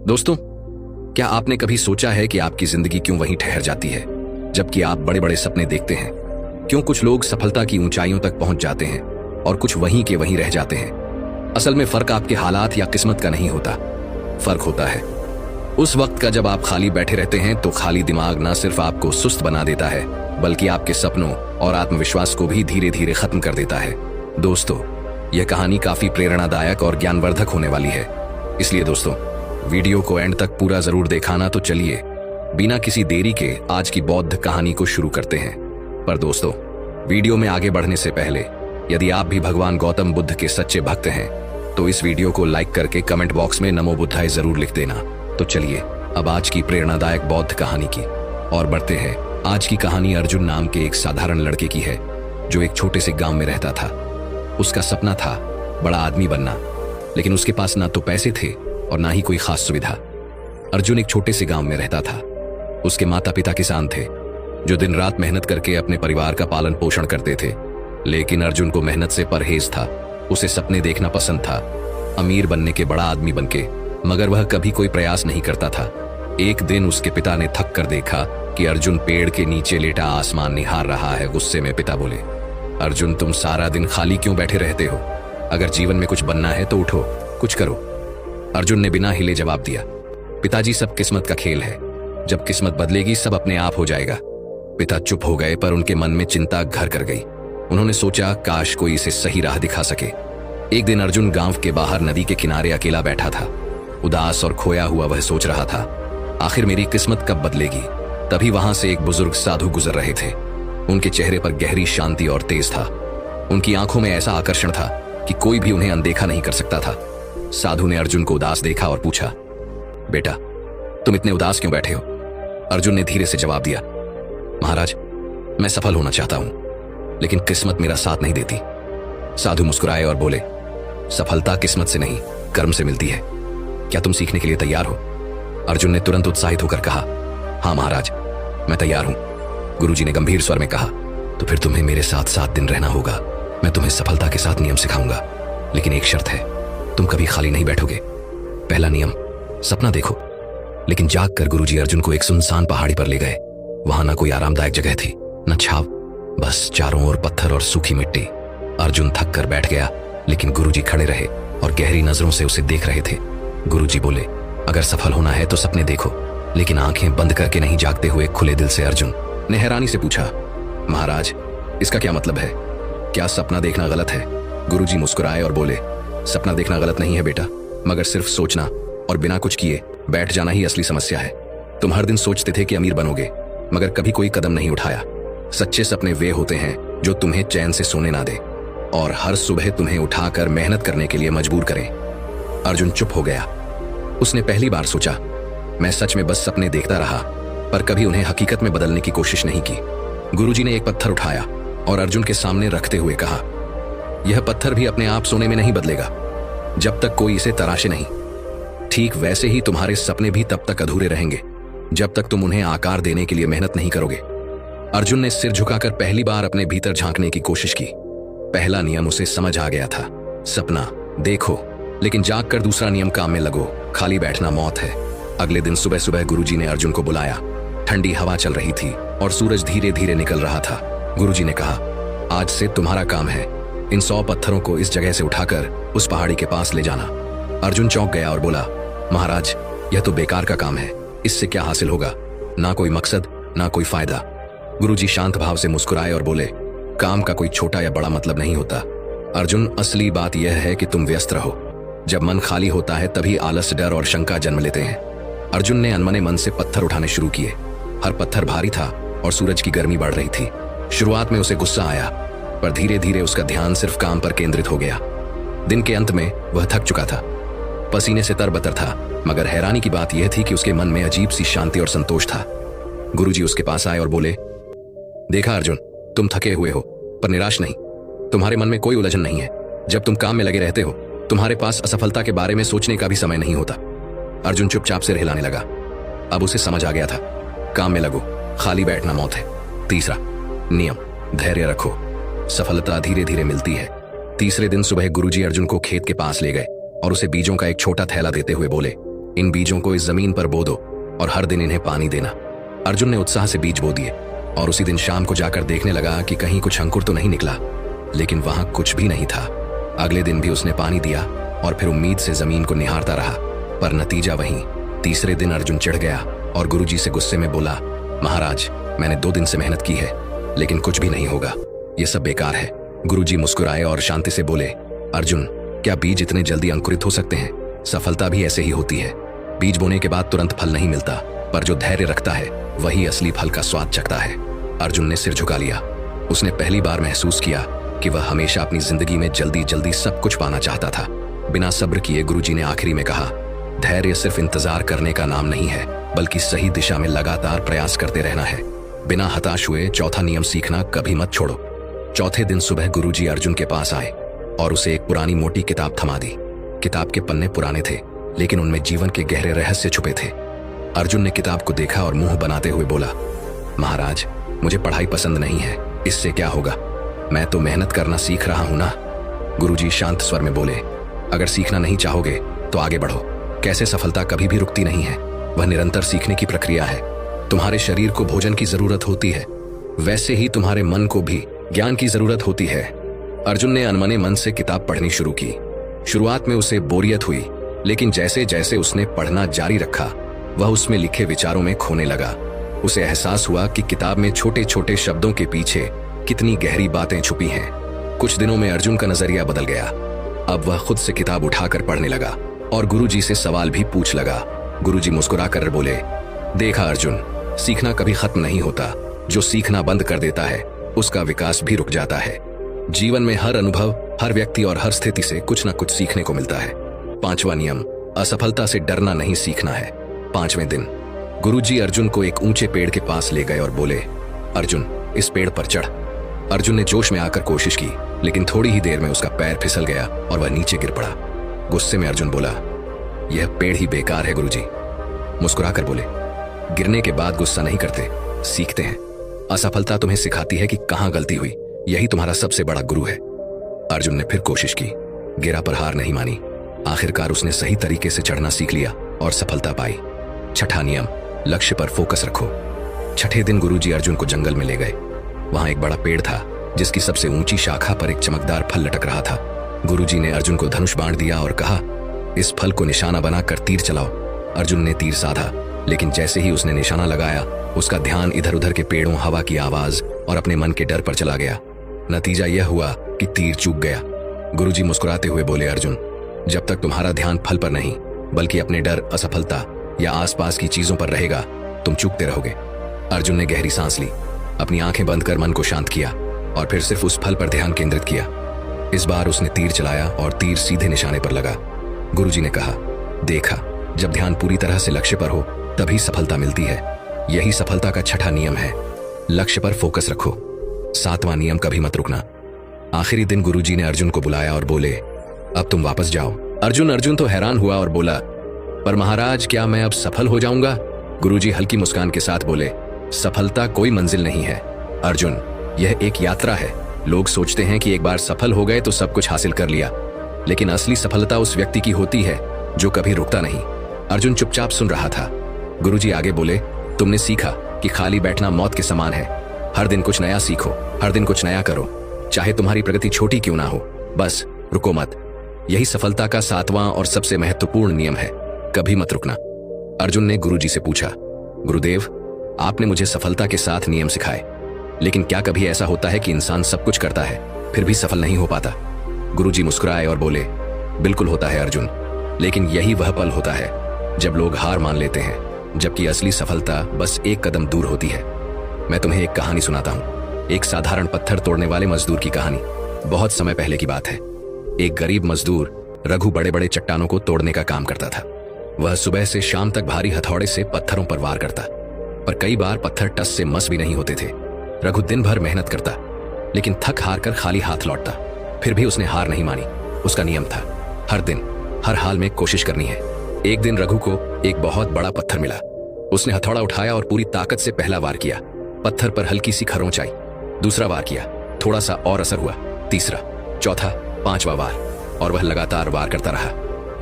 दोस्तों, क्या आपने कभी सोचा है कि आपकी जिंदगी क्यों वहीं ठहर जाती है जबकि आप बड़े बड़े सपने देखते हैं? क्यों कुछ लोग सफलता की ऊंचाइयों तक पहुंच जाते हैं और कुछ वहीं के वहीं रह जाते हैं? असल में फर्क आपके हालात या किस्मत का नहीं होता। फर्क होता है उस वक्त का जब आप खाली बैठे रहते हैं। तो खाली दिमाग न सिर्फ आपको सुस्त बना देता है बल्कि आपके सपनों और आत्मविश्वास को भी धीरे धीरे खत्म कर देता है। दोस्तों, यह कहानी काफी प्रेरणादायक और ज्ञानवर्धक होने वाली है, इसलिए दोस्तों वीडियो को एंड तक पूरा जरूर देखाना। तो चलिए बिना किसी देरी के आज की बौद्ध कहानी को शुरू करते हैं। पर दोस्तों, वीडियो में आगे बढ़ने से पहले यदि आप भी भगवान गौतम बुद्ध के सच्चे भक्त हैं तो इस वीडियो को लाइक करके कमेंट बॉक्स में नमो बुद्धाय जरूर लिख देना। तो चलिए अब आज की प्रेरणादायक बौद्ध कहानी की और बढ़ते हैं। आज की कहानी अर्जुन नाम के एक साधारण लड़के की है जो एक छोटे से गांव में रहता था। उसका सपना था बड़ा आदमी बनना, लेकिन उसके पास ना तो पैसे थे और ना ही कोई खास सुविधा। अर्जुन एक छोटे से गांव में रहता था। उसके माता पिता किसान थे जो दिन रात मेहनत करके अपने परिवार का पालन पोषण करते थे। लेकिन अर्जुन को मेहनत से परहेज था। उसे सपने देखना पसंद था, अमीर बनने के, बड़ा आदमी बनके, मगर वह कभी कोई प्रयास नहीं करता था। एक दिन उसके पिता ने थक कर देखा कि अर्जुन पेड़ के नीचे लेटा आसमान निहार रहा है। गुस्से में पिता बोले, अर्जुन, तुम सारा दिन खाली क्यों बैठे रहते हो? अगर जीवन में कुछ बनना है तो उठो, कुछ करो। अर्जुन ने बिना हिले जवाब दिया, पिताजी, सब किस्मत का खेल है। जब किस्मत बदलेगी सब अपने आप हो जाएगा। पिता चुप हो गए, पर उनके मन में चिंता घर कर गई। उन्होंने सोचा काश कोई इसे सही राह दिखा सके। एक दिन अर्जुन गांव के बाहर नदी के किनारे अकेला बैठा था। उदास और खोया हुआ वह सोच रहा था, आखिर मेरी किस्मत कब बदलेगी? तभी वहां से एक बुजुर्ग साधु गुजर रहे थे। उनके चेहरे पर गहरी शांति और तेज था। उनकी आंखों में ऐसा आकर्षण था कि कोई भी उन्हें अनदेखा नहीं कर सकता था। साधु ने अर्जुन को उदास देखा और पूछा, बेटा, तुम इतने उदास क्यों बैठे हो? अर्जुन ने धीरे से जवाब दिया, महाराज, मैं सफल होना चाहता हूं लेकिन किस्मत मेरा साथ नहीं देती। साधु मुस्कुराए और बोले, सफलता किस्मत से नहीं, कर्म से मिलती है। क्या तुम सीखने के लिए तैयार हो? अर्जुन ने तुरंत उत्साहित होकर कहा, हाँ महाराज, मैं तैयार हूं। गुरुजी ने गंभीर स्वर में कहा, तो फिर तुम्हें मेरे साथ 7 दिन रहना होगा। मैं तुम्हें सफलता के साथ नियम सिखाऊंगा, लेकिन एक शर्त है, तुम कभी खाली नहीं बैठोगे। पहला नियम, सपना देखो। लेकिन जाग कर गुरुजी अर्जुन को एक सुनसान पहाड़ी पर ले गए। वहां ना कोई आरामदायक जगह थी, न छाव, बस चारों ओर पत्थर और सूखी मिट्टी। अर्जुन थक कर बैठ गया, लेकिन गुरुजी खड़े रहे और गहरी नजरों से उसे देख रहे थे। गुरुजी बोले, अगर सफल होना है तो सपने देखो, लेकिन आंखें बंद करके नहीं। जागते हुए खुले दिल से अर्जुन ने हैरानी से पूछा, महाराज, इसका क्या मतलब है? क्या सपना देखना गलत है? गुरुजी मुस्कुराए और बोले, सपना देखना गलत नहीं है बेटा, मगर सिर्फ सोचना और बिना कुछ किए बैठ जाना ही असली समस्या है। तुम हर दिन सोचते थे कि अमीर बनोगे, मगर कभी कोई कदम नहीं उठाया। सच्चे सपने वे होते हैं जो तुम्हें चैन से सोने ना दे और हर सुबह तुम्हें उठाकर मेहनत करने के लिए मजबूर करें। अर्जुन चुप हो गया। उसने पहली बार सोचा, मैं सच में बस सपने देखता रहा, पर कभी उन्हें हकीकत में बदलने की कोशिश नहीं की। गुरुजी ने एक पत्थर उठाया और अर्जुन के सामने रखते हुए कहा, यह पत्थर भी अपने आप सोने में नहीं बदलेगा जब तक कोई इसे तराशे नहीं। ठीक वैसे ही तुम्हारे सपने भी तब तक अधूरे रहेंगे जब तक तुम उन्हें आकार देने के लिए मेहनत नहीं करोगे। अर्जुन ने सिर झुकाकर पहली बार अपने भीतर झांकने की कोशिश की। पहला नियम उसे समझ आ गया था, सपना देखो, लेकिन जाग कर दूसरा नियम, काम में लगो। खाली बैठना मौत है। अगले दिन सुबह सुबह गुरुजी ने अर्जुन को बुलाया। ठंडी हवा चल रही थी और सूरज धीरे धीरे निकल रहा था। गुरुजी ने कहा, आज से तुम्हारा काम है इन 100 पत्थरों को इस जगह से उठाकर उस पहाड़ी के पास ले जाना। अर्जुन चौंक गया और बोला, महाराज, यह तो बेकार का काम है, इससे क्या हासिल होगा? ना कोई मकसद, ना कोई फायदा। गुरुजी शांत भाव से मुस्कुराए और बोले, काम का कोई छोटा या बड़ा मतलब नहीं होता अर्जुन, असली बात यह है कि तुम व्यस्त रहो। जब मन खाली होता है तभी आलस, डर और शंका जन्म लेते हैं। अर्जुन ने अनमने मन से पत्थर उठाने शुरू किए। हर पत्थर भारी था और सूरज की गर्मी बढ़ रही थी। शुरुआत में उसे गुस्सा आया, पर धीरे धीरे उसका ध्यान सिर्फ काम पर केंद्रित हो गया। दिन के अंत में वह थक चुका था, पसीने से तरबतर था, मगर हैरानी की बात यह थी कि उसके मन में अजीब सी शांति और संतोष था। गुरुजी उसके पास आए और बोले, देखा अर्जुन, तुम थके हुए हो पर निराश नहीं। तुम्हारे मन में कोई उलझन नहीं है। जब तुम काम में लगे रहते हो तुम्हारे पास असफलता के बारे में सोचने का भी समय नहीं होता। अर्जुन चुपचाप से हिलाने लगा। अब उसे समझ आ गया था, काम में लगो, खाली बैठना मौत है। तीसरा नियम, धैर्य रखो, सफलता धीरे धीरे मिलती है। तीसरे दिन सुबह गुरुजी अर्जुन को खेत के पास ले गए और उसे बीजों का एक छोटा थैला देते हुए बोले, इन बीजों को इस जमीन पर बो दो और हर दिन इन्हें पानी देना। अर्जुन ने उत्साह से बीज बो दिए और उसी दिन शाम को जाकर देखने लगा कि कहीं कुछ अंकुर तो नहीं निकला, लेकिन वहां कुछ भी नहीं था। अगले दिन भी उसने पानी दिया और फिर उम्मीद से जमीन को निहारता रहा, पर नतीजा वही। तीसरे दिन अर्जुन चिढ़ गया और गुरुजी से गुस्से में बोला, महाराज, मैंने 2 दिन से मेहनत की है, लेकिन कुछ भी नहीं होगा, ये सब बेकार है। गुरुजी मुस्कुराए और शांति से बोले, अर्जुन, क्या बीज इतने जल्दी अंकुरित हो सकते हैं? सफलता भी ऐसे ही होती है। बीज बोने के बाद तुरंत फल नहीं मिलता, पर जो धैर्य रखता है वही असली फल का स्वाद चखता है। अर्जुन ने सिर झुका लिया। उसने पहली बार महसूस किया कि वह हमेशा अपनी जिंदगी में जल्दी जल्दी सब कुछ पाना चाहता था। बिना सब्र किए गुरुजी ने आखिरी में कहा, धैर्य सिर्फ इंतजार करने का नाम नहीं है, बल्कि सही दिशा में लगातार प्रयास करते रहना है। बिना हताश हुए चौथा नियम सीखना कभी मत छोड़ो। चौथे दिन सुबह गुरुजी अर्जुन के पास आए और उसे एक पुरानी मोटी किताब थमा दी। किताब के पन्ने पुराने थे, लेकिन उनमें जीवन के गहरे रहस्य छुपे थे। अर्जुन ने किताब को देखा और मुंह बनाते हुए बोला, महाराज, मुझे पढ़ाई पसंद नहीं है, इससे क्या होगा? मैं तो मेहनत करना सीख रहा हूं ना। गुरुजी शांत स्वर में बोले, अगर सीखना नहीं चाहोगे तो आगे बढ़ो। कैसे सफलता कभी भी रुकती नहीं है, वह निरंतर सीखने की प्रक्रिया है। तुम्हारे शरीर को भोजन की जरूरत होती है, वैसे ही तुम्हारे मन को भी ज्ञान की जरूरत होती है। अर्जुन ने अनमने मन से किताब पढ़नी शुरू की। शुरुआत में उसे बोरियत हुई, लेकिन जैसे जैसे उसने पढ़ना जारी रखा, वह उसमें लिखे विचारों में खोने लगा। उसे एहसास हुआ कि किताब में छोटे छोटे शब्दों के पीछे कितनी गहरी बातें छुपी हैं। कुछ दिनों में अर्जुन का नजरिया बदल गया। अब वह खुद से किताब उठाकर पढ़ने लगा और गुरुजी से सवाल भी पूछ लगा। गुरुजी मुस्कुराकर बोले, देखा अर्जुन, सीखना कभी खत्म नहीं होता। जो सीखना बंद कर देता है उसका विकास भी रुक जाता है। जीवन में हर अनुभव, हर व्यक्ति और हर स्थिति से कुछ न कुछ सीखने को मिलता है। 5वां नियम, असफलता से डरना नहीं, सीखना है। 5वें दिन गुरुजी अर्जुन को एक ऊंचे पेड़ के पास ले गए और बोले, अर्जुन, इस पेड़ पर चढ़। अर्जुन ने जोश में आकर कोशिश की, लेकिन थोड़ी ही देर में उसका पैर फिसल गया और वह नीचे गिर पड़ा। गुस्से में अर्जुन बोला, यह पेड़ ही बेकार है गुरुजी। मुस्कुराकर बोले, गिरने के बाद गुस्सा नहीं करते, सीखते हैं। असफलता तुम्हें सिखाती है कि कहां गलती हुई, यही तुम्हारा सबसे बड़ा गुरु है। अर्जुन ने फिर कोशिश की, गिरा पर हार नहीं मानी। आखिरकार उसने सही तरीके से चढ़ना सीख लिया और सफलता पाई। 6ठा नियम, लक्ष्य पर फोकस रखो। 6ठे दिन गुरुजी अर्जुन को जंगल में ले गए। वहां एक बड़ा पेड़ था जिसकी सबसे ऊंची शाखा पर एक चमकदार फल लटक रहा था। गुरुजी ने अर्जुन को धनुष बाण दिया और कहा, इस फल को निशाना बनाकर तीर चलाओ। अर्जुन ने तीर साधा, लेकिन जैसे ही उसने निशाना लगाया, उसका ध्यान इधर उधर के पेड़ों, हवा की आवाज और अपने मन के डर पर चला गया। नतीजा यह हुआ कि तीर चूक गया। गुरुजी मुस्कुराते हुए बोले, अर्जुन, जब तक तुम्हारा ध्यान फल पर नहीं बल्कि अपने डर, असफलता या आसपास की चीजों पर रहेगा, तुम चूकते रहोगे। अर्जुन ने गहरी सांस ली, अपनी आंखें बंद कर मन को शांत किया और फिर सिर्फ उस फल पर ध्यान केंद्रित किया। इस बार उसने तीर चलाया और तीर सीधे निशाने पर लगा। गुरुजी ने कहा, देखा, जब ध्यान पूरी तरह से लक्ष्य पर हो तभी सफलता मिलती है। यही सफलता का 6ठा नियम है, लक्ष्य पर फोकस रखो। 7वां नियम, कभी मत रुकना। आखिरी दिन गुरुजी ने अर्जुन को बुलाया और बोले, अब तुम वापस जाओ। अर्जुन तो हैरान हुआ और बोला, पर महाराज, क्या मैं अब सफल हो जाऊंगा? गुरुजी हल्की मुस्कान के साथ बोले, सफलता कोई मंजिल नहीं है अर्जुन, यह एक यात्रा है। लोग सोचते हैं कि एक बार सफल हो गए तो सब कुछ हासिल कर लिया, लेकिन असली सफलता उस व्यक्ति की होती है जो कभी रुकता नहीं। अर्जुन चुपचाप सुन रहा था। गुरुजी आगे बोले, तुमने सीखा कि खाली बैठना मौत के समान है। हर दिन कुछ नया सीखो, हर दिन कुछ नया करो, चाहे तुम्हारी प्रगति छोटी क्यों ना हो, बस रुको मत। यही सफलता का 7वां और सबसे महत्वपूर्ण नियम है, कभी मत रुकना। अर्जुन ने गुरुजी से पूछा, गुरुदेव, आपने मुझे सफलता के 7 नियम सिखाए, लेकिन क्या कभी ऐसा होता है कि इंसान सब कुछ करता है फिर भी सफल नहीं हो पाता? गुरुजी मुस्कुराए और बोले, बिल्कुल होता है अर्जुन, लेकिन यही वह पल होता है जब लोग हार मान लेते हैं, जबकि असली सफलता बस एक कदम दूर होती है। मैं तुम्हें एक कहानी सुनाता हूँ, एक साधारण पत्थर तोड़ने वाले मजदूर की कहानी। बहुत समय पहले की बात है। एक गरीब मजदूर रघु बड़े बड़े चट्टानों को तोड़ने का काम करता था। वह सुबह से शाम तक भारी हथौड़े से पत्थरों पर वार करता, पर कई बार पत्थर टस से मस भी नहीं होते थे। रघु दिन भर मेहनत करता, लेकिन थक हार कर खाली हाथ लौटता। फिर भी उसने हार नहीं मानी। उसका नियम था, हर दिन हर हाल में कोशिश करनी है। एक दिन रघु को एक बहुत बड़ा पत्थर मिला। उसने हथौड़ा उठाया और पूरी ताकत से पहला वार किया। पत्थर पर हल्की सी खरोंच आई। दूसरा वार किया, थोड़ा सा और असर हुआ। तीसरा, चौथा, 5वां वार, और वह लगातार वार करता रहा।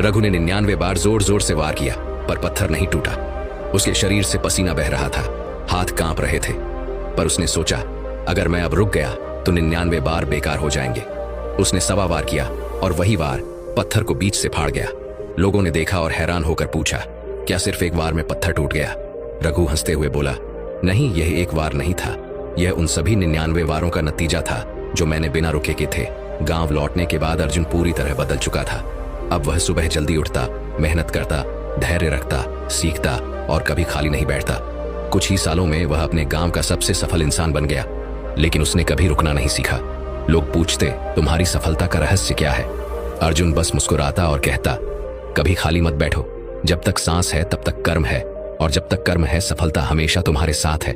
रघु ने 99 बार जोर जोर से वार किया, पर पत्थर नहीं टूटा। उसके शरीर से पसीना बह रहा था, हाथ कांप रहे थे। पर उसने सोचा, अगर मैं अब रुक गया तो 99 बार बेकार हो जाएंगे। उसने 1.25 वार किया और वही वार पत्थर को बीच से फाड़ गया। लोगों ने देखा और हैरान होकर पूछा, क्या सिर्फ एक वार में पत्थर टूट गया? रघु हंसते हुए बोला, नहीं, यह एक वार नहीं था, यह उन सभी 99 वारों का नतीजा था जो मैंने बिना रुके के थे। गांव लौटने के बाद अर्जुन पूरी तरह बदल चुका था। अब वह सुबह जल्दी उठता, मेहनत करता, धैर्य रखता, सीखता और कभी खाली नहीं बैठता। कुछ ही सालों में वह अपने गांव का सबसे सफल इंसान बन गया। लेकिन उसने कभी रुकना नहीं सीखा। लोग पूछते, तुम्हारी सफलता का रहस्य क्या है? अर्जुन बस मुस्कुराता और कहता, कभी खाली मत बैठो। जब तक सांस है तब तक कर्म है, और जब तक कर्म है सफलता हमेशा तुम्हारे साथ है।